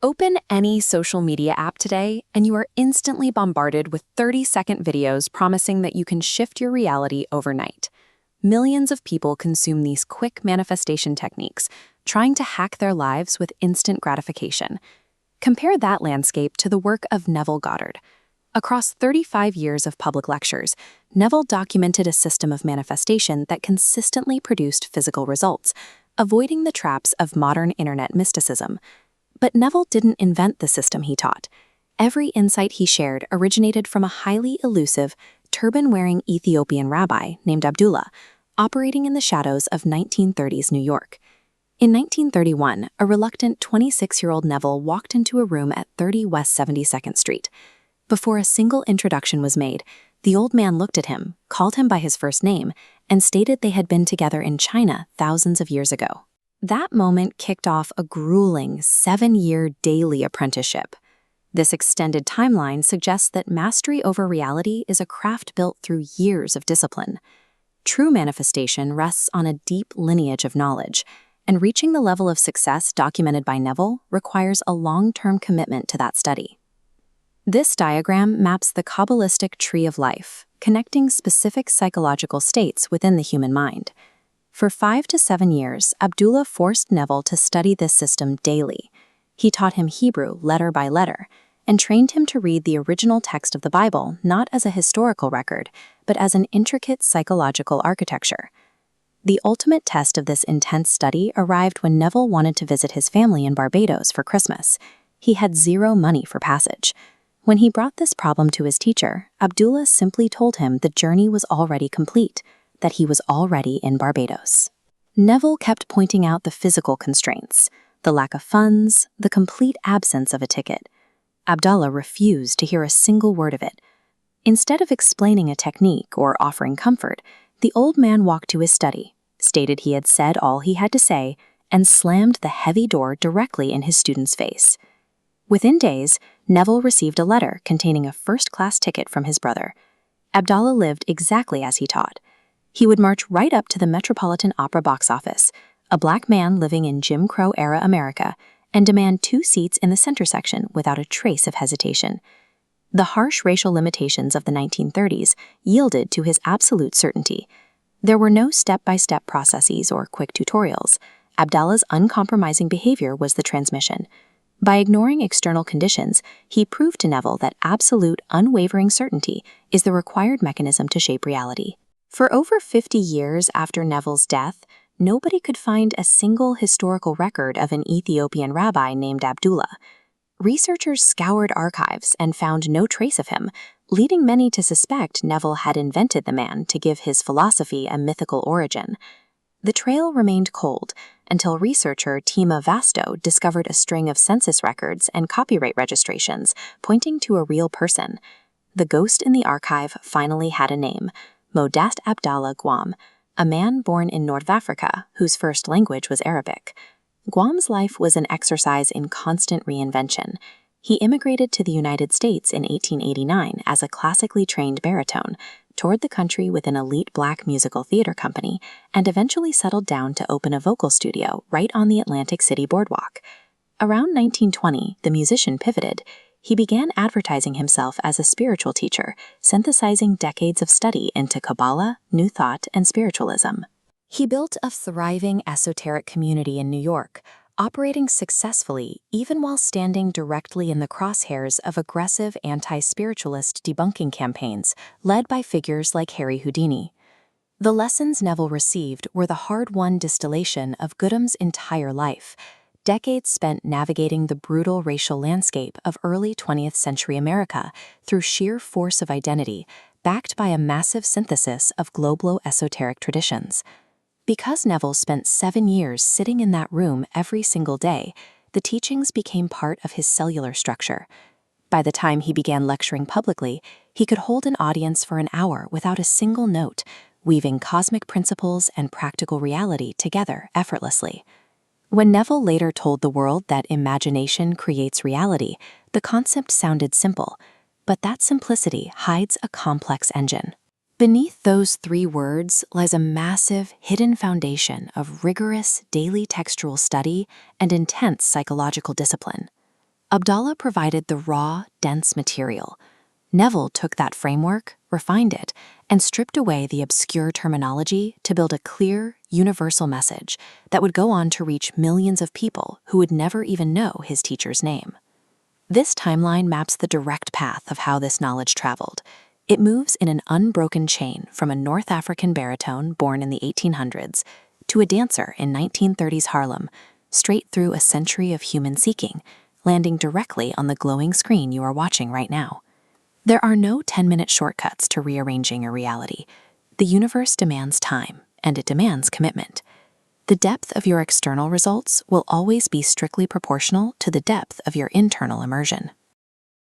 Open any social media app today, and you are instantly bombarded with 30-second videos promising that you can shift your reality overnight. Millions of people consume these quick manifestation techniques, trying to hack their lives with instant gratification. Compare that landscape to the work of Neville Goddard. Across 35 years of public lectures, Neville documented a system of manifestation that consistently produced physical results, avoiding the traps of modern internet mysticism. But Neville didn't invent the system he taught. Every insight he shared originated from a highly elusive, turban-wearing Ethiopian rabbi named Abdullah, operating in the shadows of 1930s New York. In 1931, a reluctant 26-year-old Neville walked into a room at 30 West 72nd Street. Before a single introduction was made, the old man looked at him, called him by his first name, and stated they had been together in China thousands of years ago. That moment kicked off a grueling 7-year daily apprenticeship. This extended timeline suggests that mastery over reality is a craft built through years of discipline. True manifestation rests on a deep lineage of knowledge, and reaching the level of success documented by Neville requires a long-term commitment to that study. This diagram maps the Kabbalistic tree of life, connecting specific psychological states within the human mind. For 5 to 7 years, Abdullah forced Neville to study this system daily. He taught him Hebrew letter by letter, and trained him to read the original text of the Bible not as a historical record, but as an intricate psychological architecture. The ultimate test of this intense study arrived when Neville wanted to visit his family in Barbados for Christmas. He had zero money for passage. When he brought this problem to his teacher, Abdullah simply told him the journey was already complete, that he was already in Barbados. Neville kept pointing out the physical constraints, the lack of funds, the complete absence of a ticket. Abdullah refused to hear a single word of it. Instead of explaining a technique or offering comfort, the old man walked to his study, stated he had said all he had to say, and slammed the heavy door directly in his student's face. Within days, Neville received a letter containing a first-class ticket from his brother. Abdullah lived exactly as he taught. He would march right up to the Metropolitan Opera box office, a black man living in Jim Crow-era America, and demand 2 seats in the center section without a trace of hesitation. The harsh racial limitations of the 1930s yielded to his absolute certainty. There were no step-by-step processes or quick tutorials. Abdullah's uncompromising behavior was the transmission. By ignoring external conditions, he proved to Neville that absolute, unwavering certainty is the required mechanism to shape reality. For over 50 years after Neville's death, nobody could find a single historical record of an Ethiopian rabbi named Abdullah. Researchers scoured archives and found no trace of him, leading many to suspect Neville had invented the man to give his philosophy a mythical origin. The trail remained cold until researcher Tima Vasto discovered a string of census records and copyright registrations pointing to a real person. The ghost in the archive finally had a name: Modest Abdallah Guam, a man born in North Africa whose first language was Arabic. Guam's life was an exercise in constant reinvention. He immigrated to the United States in 1889 as a classically trained baritone, toured the country with an elite black musical theater company, and eventually settled down to open a vocal studio right on the Atlantic City boardwalk. Around 1920, the musician pivoted. He began advertising himself as a spiritual teacher, synthesizing decades of study into Kabbalah, New Thought, and spiritualism. He built a thriving esoteric community in New York, operating successfully even while standing directly in the crosshairs of aggressive anti-spiritualist debunking campaigns led by figures like Harry Houdini. The lessons Neville received were the hard-won distillation of Goodham's entire life, decades spent navigating the brutal racial landscape of early 20th century America through sheer force of identity, backed by a massive synthesis of globalo-esoteric traditions. Because Neville spent 7 years sitting in that room every single day, the teachings became part of his cellular structure. By the time he began lecturing publicly, he could hold an audience for an hour without a single note, weaving cosmic principles and practical reality together effortlessly. When Neville later told the world that imagination creates reality, the concept sounded simple, but that simplicity hides a complex engine. Beneath those 3 words lies a massive, hidden foundation of rigorous daily textual study and intense psychological discipline. Abdullah provided the raw, dense material. Neville took that framework, refined it, and stripped away the obscure terminology to build a clear, universal message that would go on to reach millions of people who would never even know his teacher's name. This timeline maps the direct path of how this knowledge traveled. It moves in an unbroken chain from a North African baritone born in the 1800s to a dancer in 1930s Harlem, straight through a century of human seeking, landing directly on the glowing screen you are watching right now. There are no 10-minute shortcuts to rearranging your reality. The universe demands time, and it demands commitment. The depth of your external results will always be strictly proportional to the depth of your internal immersion.